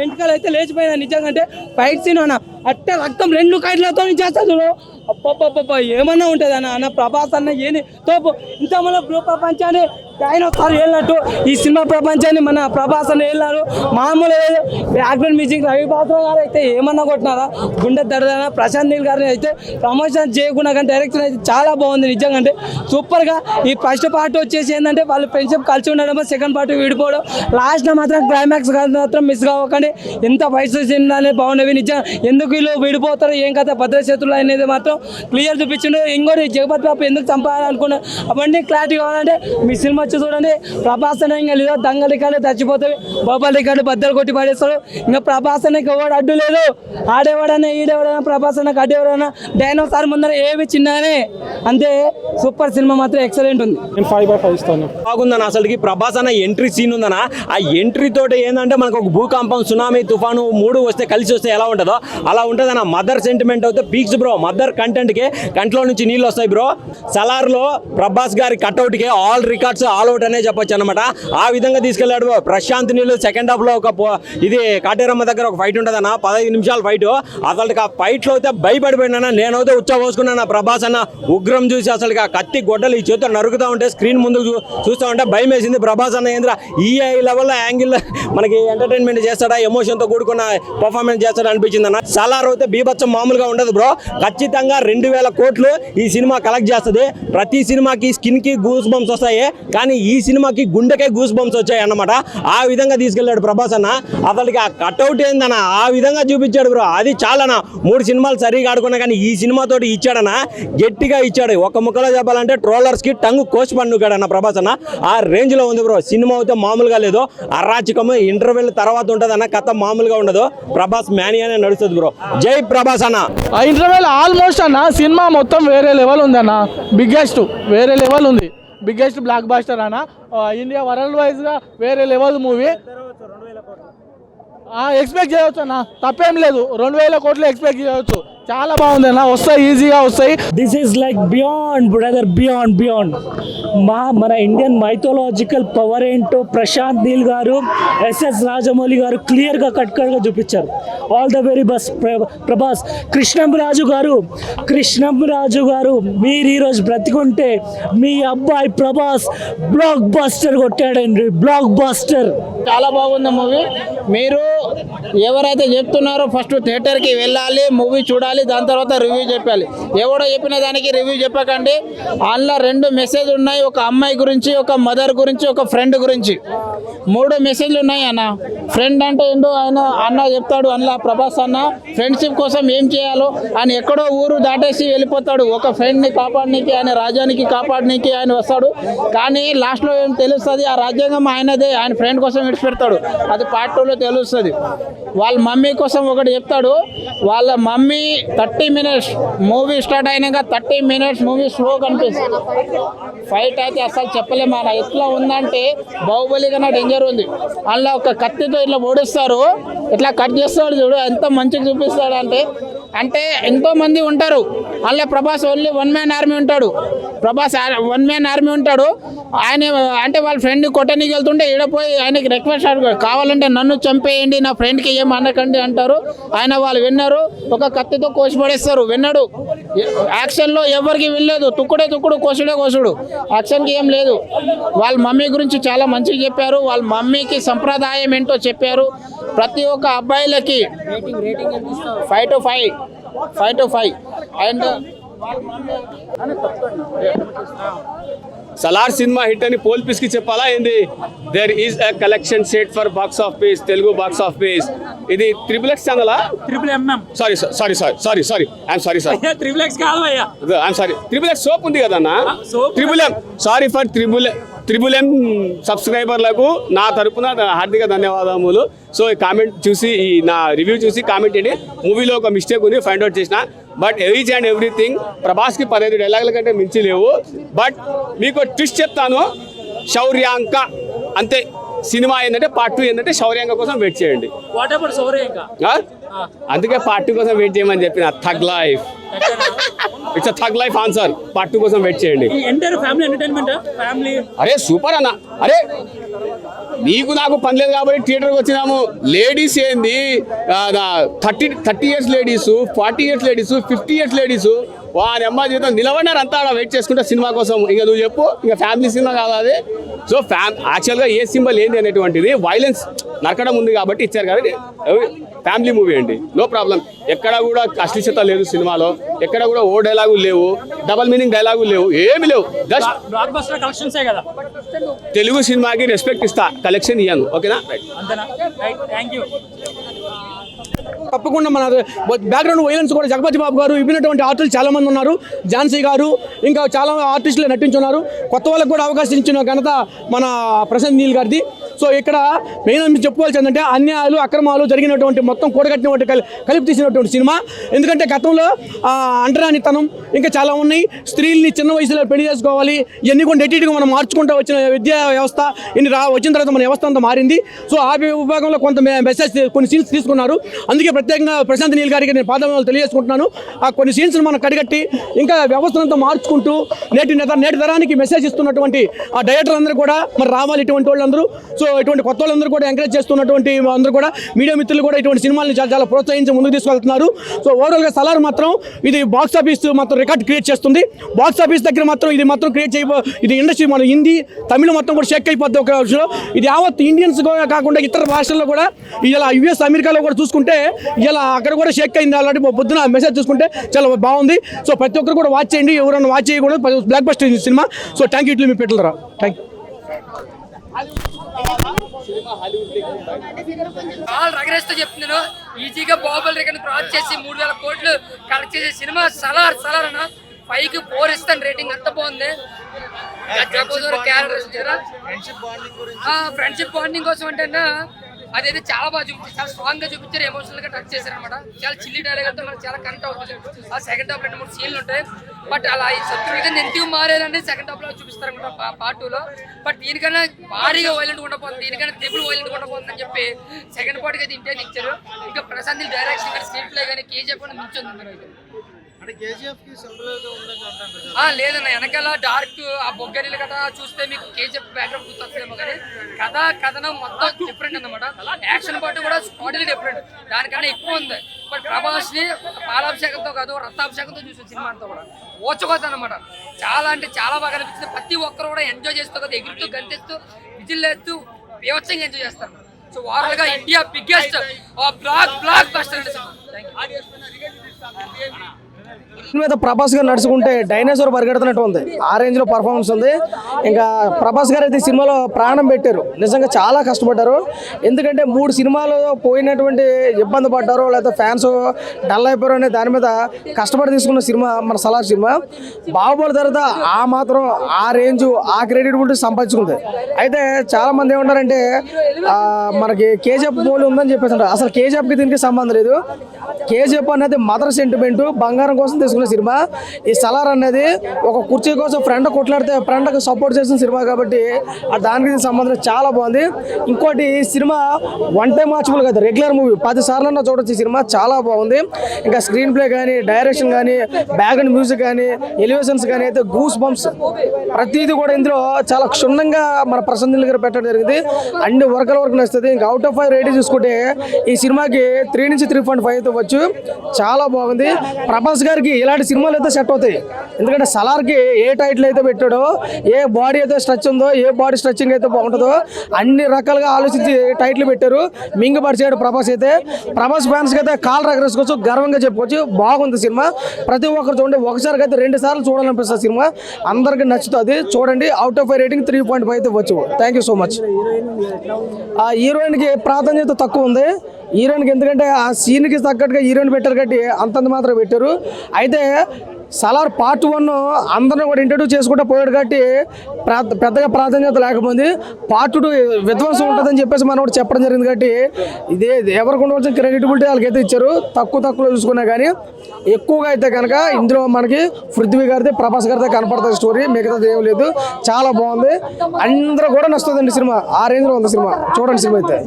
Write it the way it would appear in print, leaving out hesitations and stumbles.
వెంటకాలు అయితే లేచిపోయినా నిజంగా. అంటే ఫైట్ సీన్ అన్న అట్టే రక్తం 2 కైట్లతో చేస్తా చూడు. అప్ప ఏమన్నా ఉంటుంది అన్న ప్రభాస్ అన్న ఏని తోపు ఇంత మన ప్రపంచాన్ని ఆయన ఒకసారి వెళ్ళినట్టు ఈ సినిమా ప్రపంచాన్ని మన ప్రభాస్ అన్న వెళ్ళారు. మామూలు బ్యాక్గ్రౌండ్ మ్యూజిక్ రవి బాత్ర గారు అయితే ఏమన్నా కొట్టినారా, గుండె దడదన. ప్రశాంత్ నీల్ గారిని అయితే ప్రమోషన్ చేయకుండా కానీ డైరెక్షన్ అయితే చాలా బాగుంది నిజంగా. అంటే సూపర్గా ఈ ఫస్ట్ పార్ట్ వచ్చేసి ఏంటంటే వాళ్ళు ఫ్రెండ్షిప్ కలిసి ఉండడం, సెకండ్ పార్ట్ విడిపోవడం, లాస్ట్లో మాత్రం క్లైమాక్స్ మాత్రం మిస్ కావకండి. ఎంత ఫైట్స్ అనేది బాగుండేవి నిజంగా. ఎందుకు వీళ్ళు విడిపోతారు ఏం కథ భద్రశత్రులు అనేది మాత్రం క్లియర్ చూపించిండు. ఇంకోటి జగపతి బాబు ఎందుకు చంపాలనుకున్నారు అవన్నీ క్లారిటీ కావాలంటే మీ సినిమా వచ్చి చూడండి. ప్రభాస్ అనే ఇంకా లేదా దంగ రికార్డు చచ్చిపోతాయి, బొబ్బల్ రికార్డు బద్దలు కొట్టి పడేస్తాడు. ఇంకా ప్రభాస్ అన్నకి ఎవడు అడ్డు లేదు. ఆడేవాడన్నా ఈడేవాడన్నా ప్రభాస్ అన్నకి అడ్డేవాడన్నా డైనోసార్ ముందర ఏవి చిన్ననే. అంతే సూపర్ సినిమా మాత్రం ఎక్సలెంట్ ఉంది. 5/5 ఇస్తాను. బాగుందన్న. అసలుకి ప్రభాస్ అన్న ఎంట్రీ సీన్ ఉందన్న. ఆ ఎంట్రీ తోటి ఏంటంటే మనకు ఒక భూకంపం, సునామీ, తుఫాను 3 వస్తే కలిసి వస్తే ఎలా ఉంటుందో అలా ఉంటుంది అన్న. మదర్ సెంటిమెంట్ అయితే పీక్స్ బ్రో. మదర్ కంటెంట్కి కంట్లో నుంచి నీళ్ళు వస్తాయి బ్రో. సలార్లో ప్రభాస్ గారి కట్అవుట్కి ఆల్ రికార్డ్స్ ఆల్ అవుట్ అనే చెప్పొచ్చు అనమాట. ఆ విధంగా తీసుకెళ్లాడు ప్రశాంత్ నీళ్ళు. సెకండ్ హాఫ్లో ఒక ఇది కాటేరమ్మ దగ్గర ఒక ఫైట్ ఉంటుంది అన్న, 15 నిమిషాల ఫైట్. అసలు ఆ ఫైట్లో అయితే భయపడిపోయినా. నేనైతే ఉచ్చబోసుకున్నాను ప్రభాస్ అన్న ఉగ్రం చూసి. అసలు ఆ కత్తి గొడ్డలు ఈ చేతితో నరుకుతూ ఉంటే స్క్రీన్ ముందు చూస్తూ ఉంటే భయం వేసింది. ప్రభాస్ అన్న ఏంద్ర ఈ లెవెల్లో యాంగిల్ మనకి ఎంటర్టైన్మెంట్ చేస్తాడా, ఎమోషన్తో కూడుకున్న పర్ఫార్మెన్స్ చేస్తాడా అనిపించింది అన్న. సలార్ అయితే బీభత్సం మామూలుగా ఉండదు బ్రో. ఖచ్చితంగా 2000 కోట్లు ఈ సినిమా కలెక్ట్ చేస్తుంది. ప్రతి సినిమాకి స్కిన్కి గూస్ బంప్స్ వస్తాయి, కానీ ఈ సినిమాకి గుండెకే గూస్ బంప్స్ వచ్చాయి అన్నమాట. ఆ విధంగా తీసుకెళ్ళాడు ప్రభాస్ అన్న. అసలుకి ఆ కట్అవుట్ ఏందన్న ఆ విధంగా చూపించాడు బ్రో. అది చాలనా. 3 సినిమాలు సరిగా ఆడుకున్నా కానీ ఈ సినిమాతోటి ఇచ్చాడన్న, గట్టిగా ఇచ్చాడు. ఒక ముక్కలో చెప్పాలంటే ట్రోలర్స్కి టంగు కోసి పండుగాడన్న ప్రభాస్ అన్న. ఆ రేంజ్లో ఉంది బ్రో. సినిమా అయితే మామూలుగా లేదు. అరాచకము ఇంటర్వెల్ తర్వాత ఉంటుంది అన్న. కథ మామూలుగా ఉండదు. ప్రభాస్ మ్యానియానే నడుస్తుంది బ్రో. జై ప్రభాస్ అన్న. ఆ ఇంటర్వెల్ ఆల్మోస్ట్ అన్న సినిమా మొత్తం వేరే లెవెల్ ఉంది అన్న. బిగ్గెస్ట్ వేరే లెవెల్ ఉంది. బిగ్గెస్ట్ బ్లాక్ బాస్టర్ అన్న. ఇండియా వరల్డ్ వైజ్గా వేరే లెవెల్ మూవీ. ఎక్స్పెక్ట్ చేయవచ్చు అన్న, తప్పేం లేదు. 2000 కోట్లు ఎక్స్పెక్ట్ చేయవచ్చు. చాలా బాగుంది అన్న. వస్తాయి, ఈజీగా వస్తాయి. This is like beyond brother, beyond మన ఇండియన్ మైథాలజికల్ పవర్ ఏంటో ప్రశాంత్ నీల్ గారు, ఎస్ఎస్ రాజమౌళి గారు క్లియర్గా కట్గా చూపించారు. All the very best Prabhas. Krishnamraju గారు మీరు ఈరోజు బ్రతికుంటే మీ అబ్బాయి ప్రభాస్ బ్లాక్ బస్టర్ కొట్టాడండి. Blockbuster. చాలా బాగుంది మూవీ. మీరు ఎవరైతే చెప్తున్నారో ఫస్ట్ థియేటర్కి వెళ్ళాలి, మూవీ చూడాలి, దాని తర్వాత రివ్యూ చెప్పాలి. ఎవడో చెప్పిన దానికి రివ్యూ చెప్పకండి. అందులో 2 మెసేజ్ ఉన్నాయి. ఒక అమ్మాయి గురించి, ఒక మదర్ గురించి, ఒక ఫ్రెండ్ గురించి. 3 మెసేజ్లు ఉన్నాయి అన్న. ఫ్రెండ్ అంటే ఏంటో ఆయన అన్న చెప్తాడు. అందులో ప్రభాస్ అన్న ఫ్రెండ్షిప్ కోసం ఏం చేయాలో ఆయన ఎక్కడో ఊరు దాటేసి వెళ్ళిపోతాడు. ఒక ఫ్రెండ్ని కాపాడనీకి, ఆయన రాజ్యానికి కాపాడనీకి ఆయన వస్తాడు. కానీ లాస్ట్లో ఏం తెలుస్తుంది, ఆ రాజ్యాంగం ఆయనదే. ఆయన ఫ్రెండ్ కోసం విడిచిపెడతాడు. అది పార్ట్ 2లో తెలుస్తుంది. వాళ్ళ మమ్మీ కోసం ఒకటి చెప్తాడు. వాళ్ళ మమ్మీ 30 మినిట్స్ మూవీ స్టార్ట్ అయినాక 30 మినిట్స్ మూవీ స్లో కనిపిస్తుంది. ఫైట్ అయితే అసలు చెప్పలేము అన్న. ఎట్లా ఉందంటే బాహుబలి కన్నా డేంజర్ ఉంది. అందులో ఒక కత్తితో ఇట్లా ఓడిస్తారు, ఇట్లా కట్ చేస్తాడు చూడు, ఎంత మంచిగా చూపిస్తాడు అంటే ఎంతో మంది ఉంటారు. అందులో ప్రభాస్ ఓన్లీ 1 మ్యాన్ ఆర్మీ ఉంటాడు. ప్రభాస్ 1 మ్యాన్ ఆర్మీ ఉంటాడు. ఆయన అంటే వాళ్ళ ఫ్రెండ్ కొట్టనికి వెళ్తుంటే ఈడపోయి ఆయనకి రిక్వెస్ట్ అడుగుతాడు, కావాలంటే నన్ను చంపేయండి, నా ఫ్రెండ్కి ఏం అనకండి అంటారు. ఆయన వాళ్ళు విన్నారు, ఒక కత్తితో కోసి పడేస్తారు. విన్నాడు. యాక్షన్లో ఎవరికి వినలేదు. తుక్కుడు కోసుడు. యాక్షన్కి ఏం లేదు. వాళ్ళ మమ్మీ గురించి చాలా మంచిగా చెప్పారు. వాళ్ళ మమ్మీకి సంప్రదాయం ఏంటో చెప్పారు. ప్రతి ఒక్క అబ్బాయిలకి 5 to 5 and Salaar cinema hit అని పోల్ పీస్ కి చెప్పాలా ఏంది? There is a collection set for box office, Telugu box office. ఇది XXX channel, sorry I'm sorry sir, XXX కాదు అయ్యా, ఐఎమ్ సారీ. XXX సోప్ ఉంది కదన్నా, M. సారీ ఫర్ M సబ్స్క్రైబర్లకు నా తరపున హార్దిక ధన్యవాదములు. సో ఈ కామెంట్ చూసి, ఈ నా రివ్యూ చూసి కామెంట్ చేయండి. మూవీలో ఒక మిస్టేక్ ఉంది, ఫైండ్ అవుట్ చేసిన. బట్ ఈచ్ అండ్ ఎవ్రీథింగ్ ప్రభాస్కి 15 డైలాగుల కంటే మించి లేవు. బట్ మీకు ట్విస్ట్ చెప్తాను, శౌర్యాంక అంతే. సినిమా ఏంటంటే పార్ట్ 2 ఏంటంటే శౌర్యాంక కోసం వెయిట్ చేయండి. అందుకే పార్ట్ 2 కోసం వెయిట్ చేయమని చెప్పిన. Tug life, it's tug life answer. Part 2 కోసం వెయిట్ చేయండి. Family entertainment, family. అరే సూపర్ అన్న. అరే నీకు నాకు పని లేదు కాబట్టి థియేటర్కి వచ్చినాము. లేడీస్ ఏంది 30 years ladies, 40 years ladies, 50 years ladies వారి అమ్మ జీవితం నిలబడినారు అంతా ఆడ వెయిట్ చేసుకుంటే సినిమా కోసం. ఇంకా నువ్వు చెప్పు, ఇంకా ఫ్యామిలీ సినిమా కాదు అది. సో యాక్చువల్గా ఏ సింబల్ ఏంది అనేటువంటిది వైలెన్స్ నరకడం ఉంది కాబట్టి ఇచ్చారు కాబట్టి ఫ్యామిలీ మూవీ అండి, నో ప్రాబ్లం. ఎక్కడ కూడా అశ్లీలత లేదు సినిమాలో, ఎక్కడ కూడా ఓ డైలాగులు లేవు, డబల్ మీనింగ్ డైలాగులు లేవు, ఏమి లేవు. జస్ట్ బ్లాక్ బస్టర్ కలెక్షన్సే కదా. తెలుగు సినిమాకి రెస్పెక్ట్ ఇస్తా, కలెక్షన్ ఇయ్యాను. ఓకేనా? Thank you. తప్పకుండా మన బ్యాక్గ్రౌండ్ వైలెన్స్ కూడా జగపతి బాబు గారు, ఇవ్వినటువంటి ఆర్టిస్టులు చాలా మంది ఉన్నారు, ఝాన్సీ గారు, ఇంకా చాలా ఆర్టిస్టులు నటించున్నారు. కొత్త వాళ్ళకు కూడా అవకాశం ఇచ్చిన ఘనత మన ప్రశాంత్ నీల్ గారిది. సో ఇక్కడ మెయిన్ చెప్పుకోవాల్సి ఏంటంటే అన్యాయాలు అక్రమాలు జరిగినటువంటి మొత్తం కూడగట్టినటువంటి కలిపి తీసినటువంటి సినిమా. ఎందుకంటే గతంలో అంటరానితనం ఇంకా చాలా ఉన్నాయి, స్త్రీల్ని చిన్న వయసులో పెళ్లి చేసుకోవాలి, ఇవన్నీ కూడా ఎటీగా మనం మార్చుకుంటూ వచ్చిన విద్యా వ్యవస్థ ఇన్ని వచ్చిన తర్వాత మన వ్యవస్థ అంతా మారింది. సో ఆ విభాగంలో కొంత మెసేజ్ కొన్ని సీన్స్ తీసుకున్నారు. అందుకే ప్రత్యేకంగా ప్రశాంత్ నీల్ గారికి నేను పాదములు తెలియజేసుకుంటున్నాను. ఆ కొన్ని సీన్స్ మనం కడిగట్టి ఇంకా వ్యవస్థనంతా మార్చుకుంటూ నేటి తరానికి మెసేజ్ ఇస్తున్నటువంటి ఆ డైరెక్టర్లు అందరూ కూడా మరి రావాలి ఇటువంటి వాళ్ళందరూ. సో ఇటువంటి కొత్త వాళ్ళందరూ కూడా ఎంకరేజ్ చేస్తున్నటువంటి అందరూ కూడా మీడియా మిత్రులు కూడా ఇటువంటి సినిమాలను చాలా ప్రోత్సహించి ముందుకు తీసుకెళ్తున్నారు. సో ఓవరాల్గా సలార్ మాత్రం ఇది బాక్స్ ఆఫీస్ మాత్రం రికార్డ్ క్రియేట్ చేస్తుంది. బాక్స్ ఆఫీస్ దగ్గర మాత్రం ఇది మాత్రం క్రియేట్ ఇది ఇండస్ట్రీ మన హిందీ తమిళ మొత్తం కూడా షేక్ అయిపోద్ది. ఒక విషయంలో ఇది యావత్ ఇండియన్స్ కాకుండా ఇతర భాషల్లో కూడా ఇలా యుఎస్ అమెరికాలో కూడా చూసుకుంటే ఇలా అక్కడ కూడా షేక్ అయింది. అలాంటి పొద్దున మెసేజ్ చూసుకుంటే చాలా బాగుంది. సో ప్రతి ఒక్కరు కూడా వాచ్ చేయండి, ఎవరైనా వాచ్ చేయకూడదు. Block buster cinema. So thank you. ఇట్లు మీ పెట్టలరా. Thank you. రగరేస్తో చెప్తున్నాను, ఈజీగా బాహుబలి రికార్డ్ క్రాస్ చేసి 3000 కోట్లు కలెక్ట్ చేసే సినిమా సలార్ అన్న 5కి 4 ఇస్తాను రేటింగ్. అంత బాగుంది. ఫ్రెండ్షిప్ బాండింగ్ కోసం అంటే అదైతే చాలా బాగా చూపించారు, చాలా స్ట్రాంగ్ గా చూపించారు, ఎమోషనల్ గా టచ్ చేశారు అనమాట. చాలా చిల్లి డైలాగ్ అంటే మనకు చాలా కనెక్ట్ అవుతుంది. ఆ సెకండ్ హాఫ్ 2-3 సీన్లు ఉంటాయి. బట్ అలా ఈ శత్రుఘ్న ఎందుకు మారేదని సెకండ్ హాఫ్ లో చూపిస్తారు అనమాట పార్ట్ 2లో. బట్ దీనికన్నా భారీగా వైలెంట్ ఉండబోతుంది, దీనికన్నా ట్రిపుల్ వైలెంట్ ఉండబోతుంది అని చెప్పి సెకండ్ పార్ట్ అయితే ఇంటే ఇచ్చారు. ఇంకా ప్రశాంత్ డైరెక్షన్ కానీ స్క్రీన్ ప్లే కానీ కేజీఎఫ్ కూడా మించింది అందులో. లేదన్న, వెనకాల డార్క్ ఆ బొగ్గరీల కథ చూస్తే మీకు కేజీఎఫ్ బ్యాక్గ్రౌండ్ గుర్తొస్తుందేమో, కానీ కథనం మొత్తం డిఫరెంట్ అన్నమాట. యాక్షన్ పార్ట్ కూడా టోటలీ డిఫరెంట్, దానికన్నా ఎక్కువ ఉంది. బట్ ప్రభాస్ ని పాలాభిషేకంతో కాదు రక్తాభిషేకంతో చూసిన సినిమా అంతా కూడా ఓచుకోద్దు అనమాట. చాలా అంటే చాలా బాగా అనిపించింది. ప్రతి ఒక్కరు కూడా ఎంజాయ్ చేస్తూ కదా, ఎగురుతూ గంతేస్తూ విజిల్ వేస్తూ బీభత్సంగా ఎంజాయ్ చేస్తారు. సో ఓవరాల్ గా ఇండియా బిగ్గెస్ట్ బ్లాక్ బస్టర్ మీద ప్రభాస్ గారు నడుచుకుంటే డైనోసార్ పరిగెడుతున్నట్టు ఉంది. ఆ రేంజ్ లో పర్ఫార్మెన్స్ ఉంది. ఇంకా ప్రభాస్ గారు అయితే ఈ సినిమాలో ప్రాణం పెట్టారు. నిజంగా చాలా కష్టపడ్డారు. ఎందుకంటే 3 సినిమాలు పోయినటువంటి ఇబ్బంది పడ్డారు, లేకపోతే ఫ్యాన్స్ డల్ అయిపోయారు అనే దాని మీద కష్టపడి తీసుకున్న సినిమా మన సలార్ సినిమా. బాహుబలి తర్వాత ఆ మాత్రం ఆ రేంజ్ ఆ క్రెడిటబిలిటీ సంపాదించుకుంది. అయితే చాలా మంది ఏమంటారంటే మనకి కేజీఎఫ్ మూవీ ఉందని చెప్పేసి, అసలు కేజీఎఫ్కి దీనికి సంబంధం లేదు. కేజీఎఫ్ అనేది మదర్ సెంటిమెంట్, బంగారం కోసం తీసుకున్న సినిమా. ఈ సలార్ అనేది ఒక కుర్చీ కోసం ఫ్రెండ్ కొట్లాడితే ఫ్రెండ్కి సపోర్ట్ చేసిన సినిమా కాబట్టి దానికి సంబంధం చాలా బాగుంది. ఇంకోటి ఈ సినిమా 1 టైం వాచబుల్ కాదు, రెగ్యులర్ మూవీ 10 సార్లు చూడొచ్చు. ఈ సినిమా చాలా బాగుంది. ఇంకా స్క్రీన్ ప్లే కానీ, డైరెక్షన్ కానీ, బ్యాక్గ్రౌండ్ మ్యూజిక్ కానీ, ఎలివేషన్స్ కానీ అయితే గూస్ బంప్స్ ప్రతిదీ కూడా ఇందులో చాలా క్షుణ్ణంగా మన ప్రశాంత్ నీల్ గారు పెట్టడం జరిగింది. అన్ని వర్గాల వరకు నచ్చుతుంది. ఇంకా అవుట్ ఆఫ్ 5 రేటింగ్ చూసుకుంటే ఈ సినిమాకి 3 నుంచి 3.5 అయితే వచ్చు. చాలా బాగుంది. ప్రభాస్ గారికి ఇలాంటి సినిమాలు అయితే సెట్ అవుతాయి. ఎందుకంటే సలార్కి ఏ టైటిల్ అయితే పెట్టాడో, ఏ బాడీ అయితే స్ట్రెచ్ ఉందో, ఏ బాడీ స్ట్రెచ్చింగ్ అయితే బాగుంటుందో అన్ని రకాలుగా ఆలోచించి టైటిల్ పెట్టారు. మింగపరిచాడు ప్రభాస్ అయితే. ప్రభాస్ ఫ్యాన్స్కి అయితే కాల్ రగరేసుకోవచ్చు, గర్వంగా చెప్పుకోవచ్చు. బాగుంది సినిమా. ప్రతి ఒక్కరు చూడండి. ఒకసారికి అయితే 2 సార్లు చూడాలనిపిస్తుంది సినిమా. అందరికీ నచ్చుతుంది, చూడండి. అవుట్ ఆఫ్ 5 రేటింగ్ 3.5 అయితే వచ్చు. Thank you so much. ఆ హీరోయిన్కి ప్రాధాన్యత తక్కువ ఉంది. హీరోయిన్కి ఎందుకంటే ఆ సీన్కి తగ్గట్టుగా హీరోయిన్ పెట్టారు కాబట్టి అంతంత మాత్రం పెట్టారు. అయితే సలార్ పార్ట్ 1 అందరిని కూడా ఇంట్రడ్యూస్ చేసుకుంటూ పోయాడు కాబట్టి పెద్దగా ప్రాధాన్యత లేకపోయింది. పార్ట్ 2 విధ్వంసం ఉంటుందని చెప్పేసి మనం కూడా చెప్పడం జరిగింది. కాబట్టి ఇదే ఎవరికి ఉండవలసిన క్రెడిటబిలిటీ వాళ్ళకైతే ఇచ్చారు. తక్కువలో చూసుకున్నా కానీ ఎక్కువగా అయితే కనుక ఇందులో మనకి పృథ్వీ గారిది, ప్రభాస్ గారిదే కనపడుతుంది స్టోరీ. మిగతాది ఏం లేదు. చాలా బాగుంది. అందరూ కూడా నచ్చుతుందండి సినిమా. ఆ రేంజ్లో ఉంది సినిమా. చూడండి సినిమా అయితే.